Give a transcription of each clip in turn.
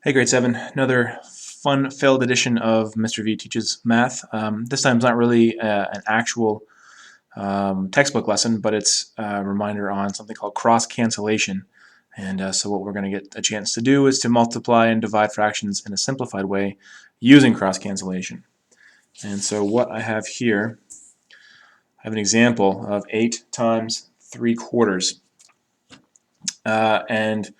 Hey, grade 7, another fun-filled edition of Mr. V Teaches Math. This time it's not really an actual textbook lesson, but it's a reminder on something called cross-cancellation. And so what we're going to get a chance to do is to multiply and divide fractions in a simplified way using cross-cancellation. And so what I have here, I have an example of 8 times 3/4. And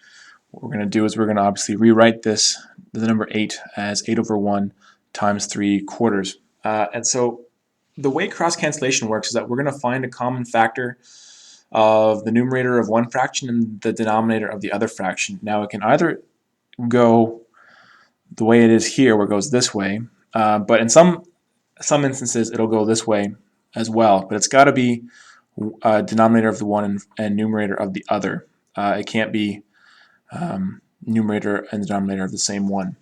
what we're going to do is we're going to obviously rewrite the number 8 as 8 over 1 times 3/4. And so the way cross cancellation works is that we're going to find a common factor of the numerator of one fraction and the denominator of the other fraction. Now it can either go the way it is here, where it goes this way, but in some instances it'll go this way as well, but it's got to be denominator of the one and numerator of the other. It can't be numerator and denominator of the same one.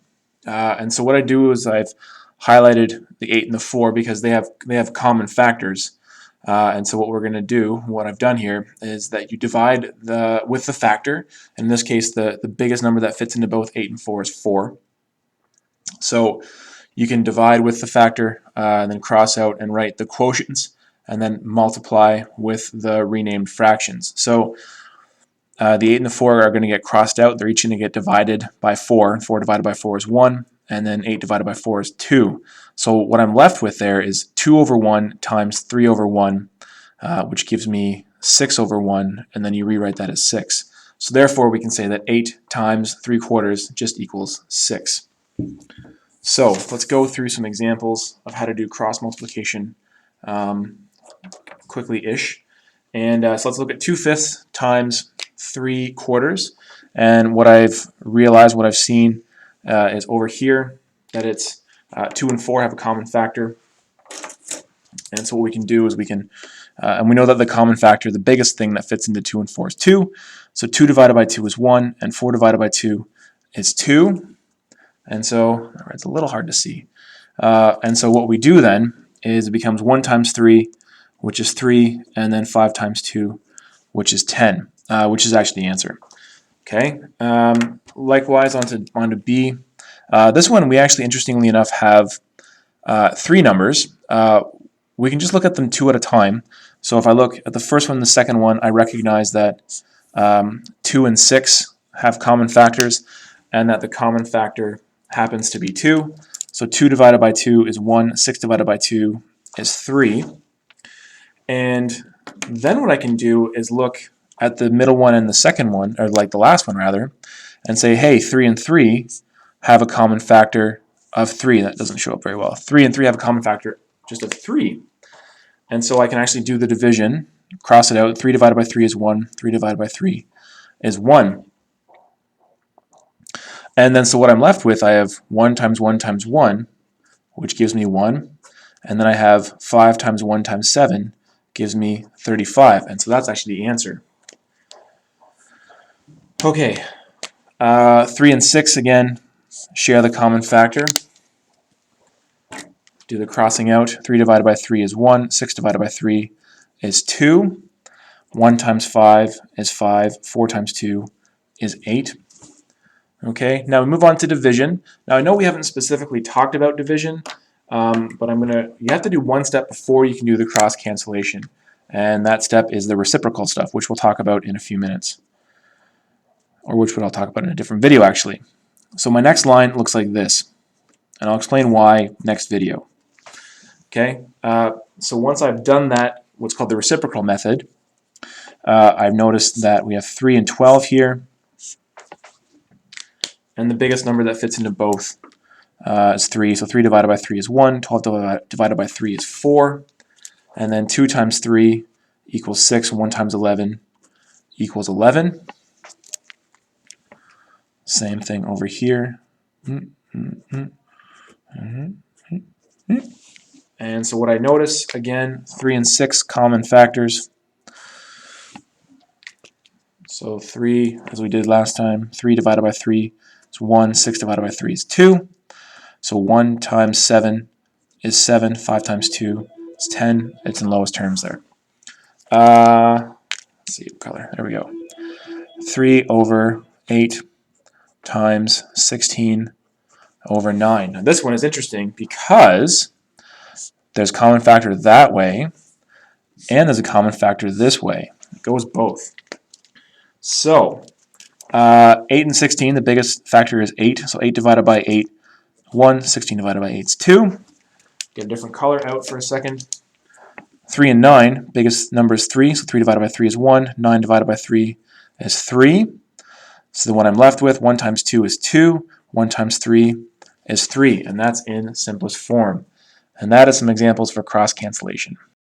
And so what I do is I've highlighted the 8 and the 4 because they have common factors. And so what we're going to do, what I've done here, is that you divide with the factor. And in this case, the biggest number that fits into both 8 and 4 is 4. So you can divide with the factor and then cross out and write the quotients and then multiply with the renamed fractions. So the 8 and the 4 are going to get crossed out. They're each going to get divided by 4. 4 divided by 4 is 1, and then 8 divided by 4 is 2. So what I'm left with there is 2 over 1 times 3 over 1, which gives me 6 over 1, and then you rewrite that as 6. So therefore we can say that 8 times 3/4 just equals 6. So let's go through some examples of how to do cross multiplication quickly-ish. And so let's look at 2/5 times 3/4, and what I've realized, what I've seen is over here that it's 2 and 4 have a common factor, and so what we can do is we can, and we know that the common factor, the biggest thing that fits into 2 and 4 is 2, so 2 divided by 2 is 1, and 4 divided by 2 is 2, and so it's a little hard to see. And so what we do then is it becomes 1 times 3, which is 3, and then 5 times 2, which is 10. Which is actually the answer. Okay. Likewise, on to B. This one we actually, interestingly enough, have 3 numbers. We can just look at them 2 at a time. So if I look at the first one and the second one, I recognize that 2 and 6 have common factors, and that the common factor happens to be 2. So 2 divided by 2 is 1. 6 divided by 2 is 3. And then what I can do is look at the middle one and the second one, or like the last one rather, and say, hey, 3 and 3 have a common factor of 3. That doesn't show up very well. 3 and 3 have a common factor just of 3. And so I can actually do the division, cross it out. 3 divided by 3 is 1. 3 divided by 3 is 1. And then so what I'm left with, I have 1 times 1 times 1, which gives me 1. And then I have 5 times 1 times 7, gives me 35. And so that's actually the answer. Okay, 3 and 6 again share the common factor. Do the crossing out. 3 divided by 3 is 1. 6 divided by 3 is 2. 1 times 5 is 5. 4 times 2 is 8. Okay, now we move on to division. Now I know we haven't specifically talked about division, but you have to do one step before you can do the cross cancellation, and that step is the reciprocal stuff, which we'll talk about in a few minutes. Or which I'll talk about in a different video actually. So my next line looks like this, and I'll explain why next video. Okay, so once I've done that, what's called the reciprocal method, I've noticed that we have 3 and 12 here, and the biggest number that fits into both is 3, so 3 divided by 3 is 1, 12 divided by 3 is 4, and then 2 times 3 equals 6, 1 times 11 equals 11. Same thing over here. And so what I notice, again, 3 and 6 common factors. So 3, as we did last time, 3 divided by 3 is 1, 6 divided by 3 is 2. So 1 times 7 is 7, 5 times 2 is 10. It's in lowest terms there. Let's see what color. There we go. 3 over 8 times 16 over 9. Now this one is interesting because there's a common factor that way, and there's a common factor this way. It goes both. So 8 and 16, the biggest factor is 8. So 8 divided by 8, 1. 16 divided by 8 is 2. Get a different color out for a second. 3 and 9, biggest number is 3. So 3 divided by 3 is 1. 9 divided by 3 is 3. So the one I'm left with, 1 times 2 is 2. 1 times 3 is 3. And that's in simplest form. And that is some examples for cross cancellation.